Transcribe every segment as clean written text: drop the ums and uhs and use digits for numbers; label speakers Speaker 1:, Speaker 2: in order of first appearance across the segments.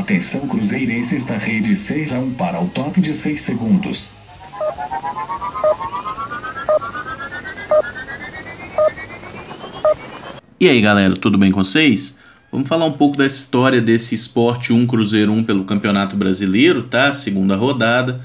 Speaker 1: Atenção cruzeirenses da rede 6-1 para o top de 6 segundos.
Speaker 2: E aí galera, tudo bem com vocês? Vamos falar um pouco da história desse Sport 1 Cruzeiro 1 pelo Campeonato Brasileiro, tá? Segunda rodada.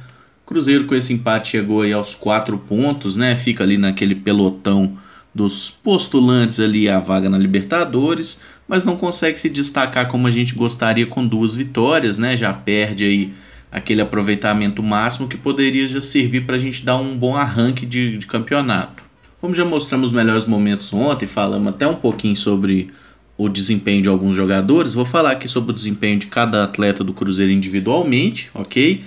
Speaker 2: Cruzeiro com esse empate chegou aí aos 4 pontos, né? Fica ali naquele pelotão dos postulantes ali à vaga na Libertadores, mas não consegue se destacar como a gente gostaria com 2 vitórias, né? Já perde aí aquele aproveitamento máximo que poderia já servir para a gente dar um bom arranque de campeonato. Como já mostramos os melhores momentos ontem, falamos até um pouquinho sobre o desempenho de alguns jogadores, vou falar aqui sobre o desempenho de cada atleta do Cruzeiro individualmente, ok?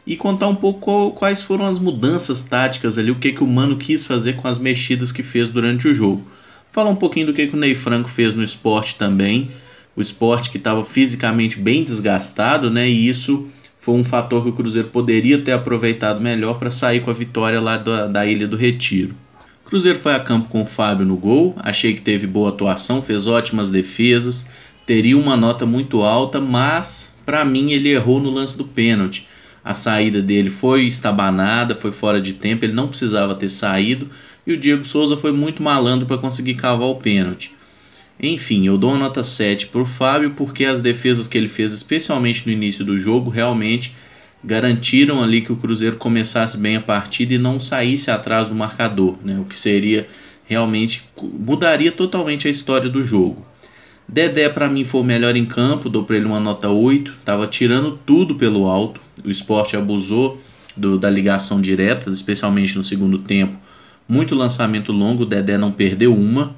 Speaker 2: E contar um pouco quais foram as mudanças táticas ali, o que o Mano quis fazer com as mexidas que fez durante o jogo. Falar um pouquinho do que o Ney Franco fez no Sport também, o Sport que estava fisicamente bem desgastado, né? E isso foi um fator que o Cruzeiro poderia ter aproveitado melhor para sair com a vitória lá da Ilha do Retiro. O Cruzeiro foi a campo com o Fábio no gol, achei que teve boa atuação, fez ótimas defesas, teria uma nota muito alta, mas para mim ele errou no lance do pênalti. A saída dele foi estabanada, foi fora de tempo, ele não precisava ter saído e o Diego Souza foi muito malandro para conseguir cavar o pênalti. Enfim, eu dou uma nota 7 para o Fábio porque as defesas que ele fez, especialmente no início do jogo, realmente garantiram ali que o Cruzeiro começasse bem a partida e não saísse atrás do marcador, né? O que seria realmente, mudaria totalmente a história do jogo. Dedé para mim foi o melhor em campo, dou para ele uma nota 8, estava tirando tudo pelo alto, o Sport abusou da ligação direta, especialmente no segundo tempo, muito lançamento longo, o Dedé não perdeu uma.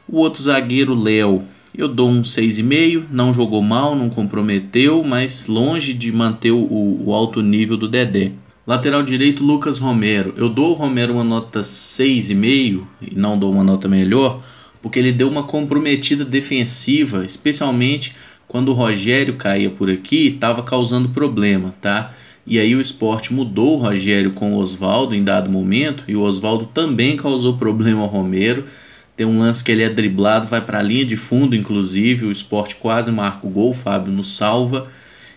Speaker 2: O outro zagueiro, Léo, eu dou um 6,5, não jogou mal, não comprometeu, mas longe de manter o alto nível do Dedé. Lateral direito, Lucas Romero. Eu dou ao Romero uma nota 6,5 e não dou uma nota melhor, porque ele deu uma comprometida defensiva, especialmente quando o Rogério caía por aqui, estava causando problema, tá? E aí o Sport mudou o Rogério com o Oswaldo em dado momento, e o Oswaldo também causou problema ao Romero. Tem um lance que ele é driblado, vai para a linha de fundo, inclusive, o Sport quase marca o gol, o Fábio nos salva,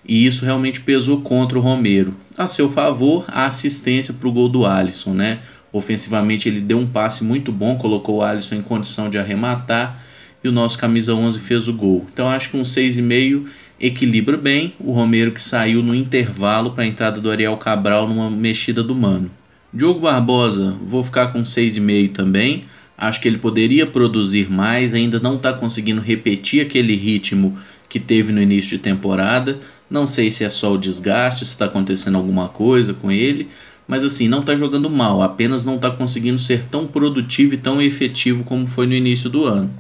Speaker 2: e isso realmente pesou contra o Romero. A seu favor, a assistência para o gol do Alisson, né? Ofensivamente ele deu um passe muito bom, colocou o Alisson em condição de arrematar, e o nosso camisa 11 fez o gol. Então acho que um 6,5 equilibra bem, o Romero que saiu no intervalo para a entrada do Ariel Cabral numa mexida do Mano. Diogo Barbosa, vou ficar com 6,5 também. Acho que ele poderia produzir mais, ainda não está conseguindo repetir aquele ritmo que teve no início de temporada. Não sei se é só o desgaste, se está acontecendo alguma coisa com ele, mas assim, não está jogando mal, apenas não está conseguindo ser tão produtivo e tão efetivo como foi no início do ano.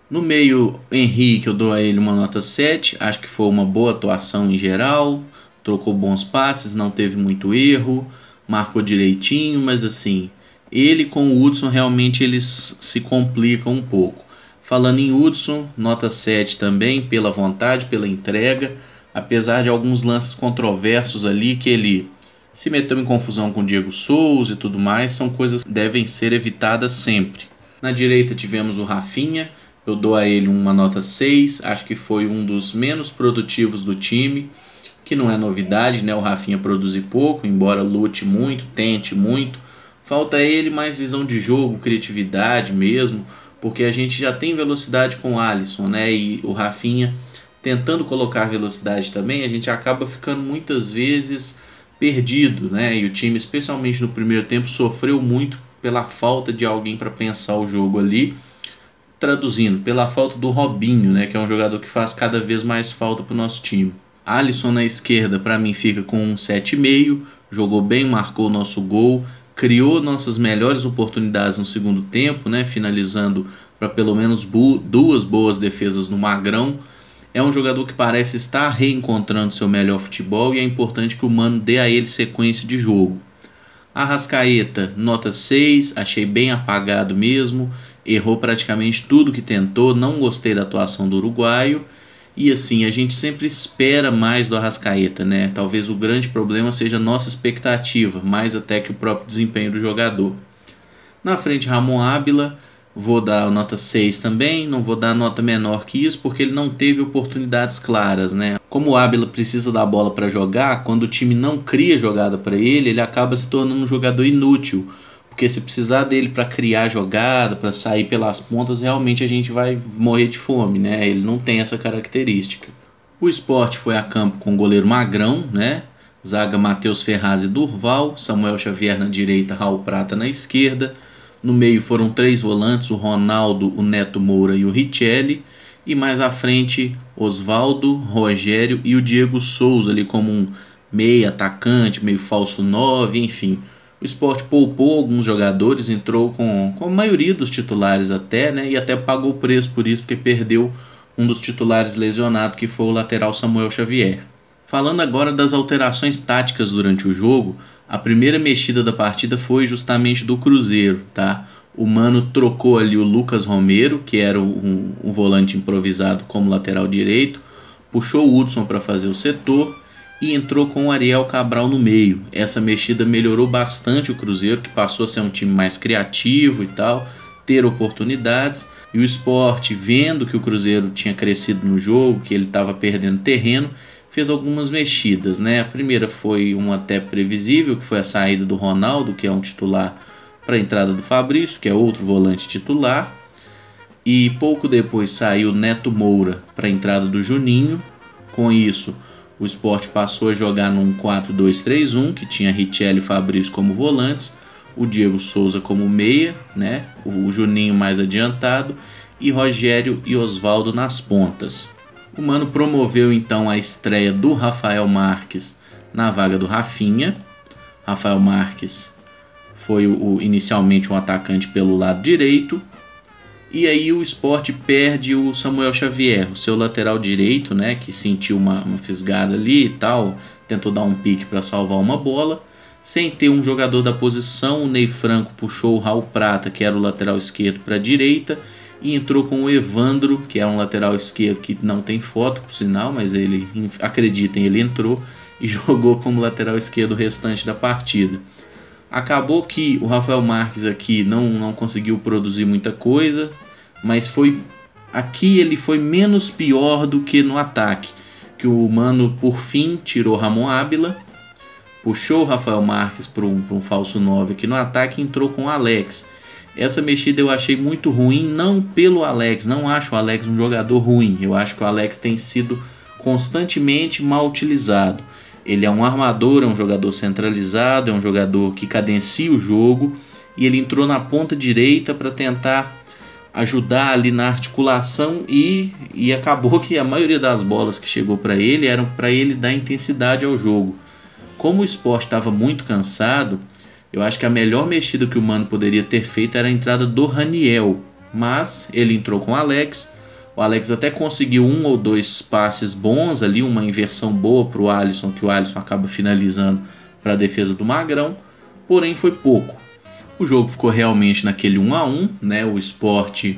Speaker 2: No meio, Henrique, eu dou a ele uma nota 7, acho que foi uma boa atuação em geral, trocou bons passes, não teve muito erro, marcou direitinho, mas assim, ele com o Hudson realmente eles se complicam um pouco. Falando em Hudson, nota 7 também, pela vontade, pela entrega, apesar de alguns lances controversos ali que ele se meteu em confusão com o Diego Souza e tudo mais, são coisas que devem ser evitadas sempre. Na direita tivemos o Rafinha, eu dou a ele uma nota 6, acho que foi um dos menos produtivos do time, que não é novidade, né? O Rafinha produzir pouco, embora lute muito, tente muito. Falta ele mais visão de jogo, criatividade mesmo, porque a gente já tem velocidade com o Alisson, né? E o Rafinha tentando colocar velocidade também, a gente acaba ficando muitas vezes perdido, né? E o time, especialmente no primeiro tempo, sofreu muito pela falta de alguém para pensar o jogo ali. Traduzindo, pela falta do Robinho, né? Que é um jogador que faz cada vez mais falta para o nosso time. Alisson na esquerda, para mim, fica com um 7,5, jogou bem, marcou o nosso gol, criou nossas melhores oportunidades no segundo tempo, né, finalizando para pelo menos 2 boas defesas no Magrão. É um jogador que parece estar reencontrando seu melhor futebol e é importante que o Mano dê a ele sequência de jogo. Arrascaeta, nota 6, achei bem apagado mesmo, errou praticamente tudo que tentou, não gostei da atuação do uruguaio. E assim, a gente sempre espera mais do Arrascaeta, né? Talvez o grande problema seja a nossa expectativa, mais até que o próprio desempenho do jogador. Na frente, Ramon Ábila, Vou dar nota 6 também, não vou dar nota menor que isso, porque ele não teve oportunidades claras, né? Como o Ábila precisa da bola para jogar, quando o time não cria jogada para ele, ele acaba se tornando um jogador inútil. Porque se precisar dele para criar jogada, para sair pelas pontas, realmente a gente vai morrer de fome, né? Ele não tem essa característica. O Sport foi a campo com o goleiro Magrão, né? Zaga Matheus Ferraz e Durval, Samuel Xavier na direita, Raul Prata na esquerda. No meio foram 3 volantes, o Ronaldo, o Neto Moura e o Richelli. E mais à frente, Osvaldo, Rogério e o Diego Souza ali como um meio atacante, meio falso 9, enfim. O Sport poupou alguns jogadores, entrou com a maioria dos titulares até, né? E até pagou o preço por isso, porque perdeu um dos titulares lesionado, que foi o lateral Samuel Xavier. Falando agora das alterações táticas durante o jogo, a primeira mexida da partida foi justamente do Cruzeiro, tá? O Mano trocou ali o Lucas Romero, que era um volante improvisado como lateral direito, puxou o Hudson para fazer o setor e entrou com o Ariel Cabral no meio. Essa mexida melhorou bastante o Cruzeiro, que passou a ser um time mais criativo e tal, ter oportunidades. E o Sport, vendo que o Cruzeiro tinha crescido no jogo, que ele estava perdendo terreno, fez algumas mexidas, né? A primeira foi uma até previsível, que foi a saída do Ronaldo, que é um titular, para a entrada do Fabrício, que é outro volante titular. E pouco depois saiu Neto Moura para a entrada do Juninho. Com isso, o Sport passou a jogar num 4-2-3-1, que tinha Richelli e Fabrício como volantes, o Diego Souza como meia, né? O Juninho mais adiantado e Rogério e Osvaldo nas pontas. O Mano promoveu então a estreia do Rafael Marques na vaga do Rafinha. Rafael Marques foi inicialmente um atacante pelo lado direito. E aí o Sport perde o Samuel Xavier, o seu lateral direito, né, que sentiu uma fisgada ali e tal, tentou dar um pique para salvar uma bola. Sem ter um jogador da posição, o Ney Franco puxou o Raul Prata, que era o lateral esquerdo, para a direita, e entrou com o Evandro, que é um lateral esquerdo que não tem foto, por sinal, mas ele, acreditem, ele entrou e jogou como lateral esquerdo o restante da partida. Acabou que o Rafael Marques aqui não conseguiu produzir muita coisa, mas aqui ele foi menos pior do que no ataque, que o Mano por fim tirou Ramon Ábila, puxou o Rafael Marques para um falso 9 aqui no ataque e entrou com o Alex. Essa mexida eu achei muito ruim, não pelo Alex, não acho o Alex um jogador ruim, eu acho que o Alex tem sido constantemente mal utilizado. Ele é um armador, é um jogador centralizado, é um jogador que cadencia o jogo, e ele entrou na ponta direita para tentar ajudar ali na articulação e acabou que a maioria das bolas que chegou para ele eram para ele dar intensidade ao jogo. Como o Sport estava muito cansado, eu acho que a melhor mexida que o Mano poderia ter feito era a entrada do Raniel, mas ele entrou com o Alex. O Alex até conseguiu 1 ou 2 passes bons ali, uma inversão boa para o Alisson, que o Alisson acaba finalizando para a defesa do Magrão, porém foi pouco. O jogo ficou realmente naquele 1-1, né? O Sport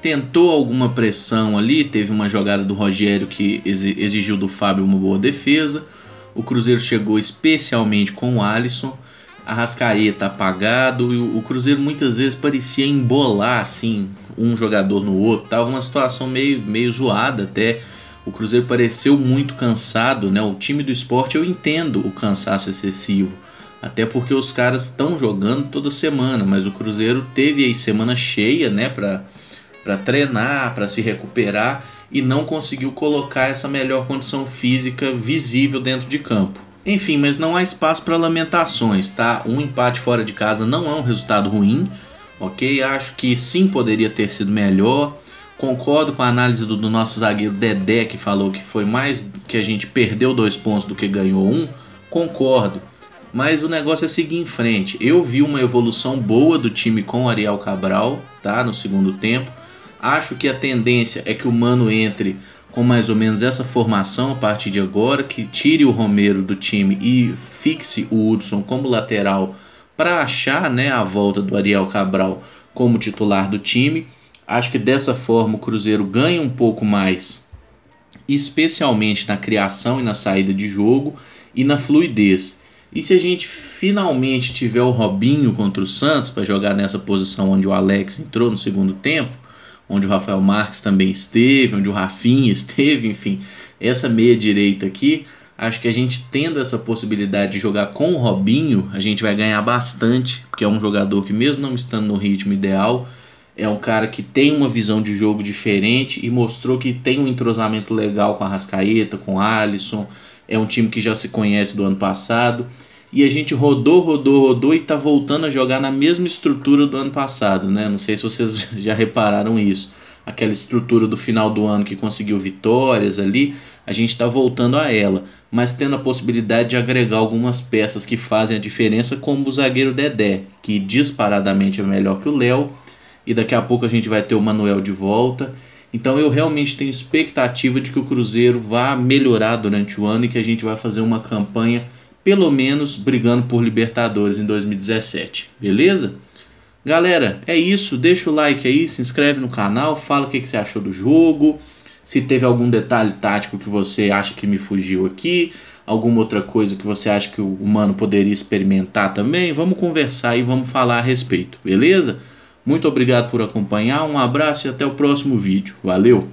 Speaker 2: tentou alguma pressão ali, teve uma jogada do Rogério que exigiu do Fábio uma boa defesa. O Cruzeiro chegou especialmente com o Alisson, Arrascaeta apagado, e o Cruzeiro muitas vezes parecia embolar assim, um jogador no outro, estava uma situação meio zoada até. O Cruzeiro pareceu muito cansado, né? O time do Sport, eu entendo o cansaço excessivo, até porque os caras estão jogando toda semana, mas o Cruzeiro teve aí semana cheia, né, para treinar, para se recuperar, e não conseguiu colocar essa melhor condição física visível dentro de campo. Enfim, mas não há espaço para lamentações, tá? Um empate fora de casa não é um resultado ruim, ok? Acho que sim, poderia ter sido melhor. Concordo com a análise do nosso zagueiro Dedé, que falou que foi mais que a gente perdeu 2 pontos do que ganhou 1. Concordo, mas o negócio é seguir em frente. Eu vi uma evolução boa do time com o Ariel Cabral, tá? No segundo tempo. Acho que a tendência é que o Mano entre com mais ou menos essa formação a partir de agora, que tire o Romero do time e fixe o Hudson como lateral para achar, né, a volta do Ariel Cabral como titular do time. Acho que dessa forma o Cruzeiro ganha um pouco mais, especialmente na criação e na saída de jogo e na fluidez. E se a gente finalmente tiver o Robinho contra o Santos para jogar nessa posição onde o Alex entrou no segundo tempo, onde o Rafael Marques também esteve, onde o Rafinha esteve, enfim, essa meia direita aqui, acho que a gente tendo essa possibilidade de jogar com o Robinho, a gente vai ganhar bastante, porque é um jogador que mesmo não estando no ritmo ideal, é um cara que tem uma visão de jogo diferente e mostrou que tem um entrosamento legal com a Arrascaeta, com o Alisson. É um time que já se conhece do ano passado. E a gente rodou e tá voltando a jogar na mesma estrutura do ano passado, né? Não sei se vocês já repararam isso. Aquela estrutura do final do ano que conseguiu vitórias ali, a gente está voltando a ela, mas tendo a possibilidade de agregar algumas peças que fazem a diferença, como o zagueiro Dedé, que disparadamente é melhor que o Léo, e daqui a pouco a gente vai ter o Manuel de volta. Então eu realmente tenho expectativa de que o Cruzeiro vá melhorar durante o ano e que a gente vai fazer uma campanha, pelo menos brigando por Libertadores em 2017, beleza? Galera, é isso, deixa o like aí, se inscreve no canal, fala o que você achou do jogo, se teve algum detalhe tático que você acha que me fugiu aqui, alguma outra coisa que você acha que o Mano poderia experimentar também, vamos conversar e vamos falar a respeito, beleza? Muito obrigado por acompanhar, um abraço e até o próximo vídeo. Valeu!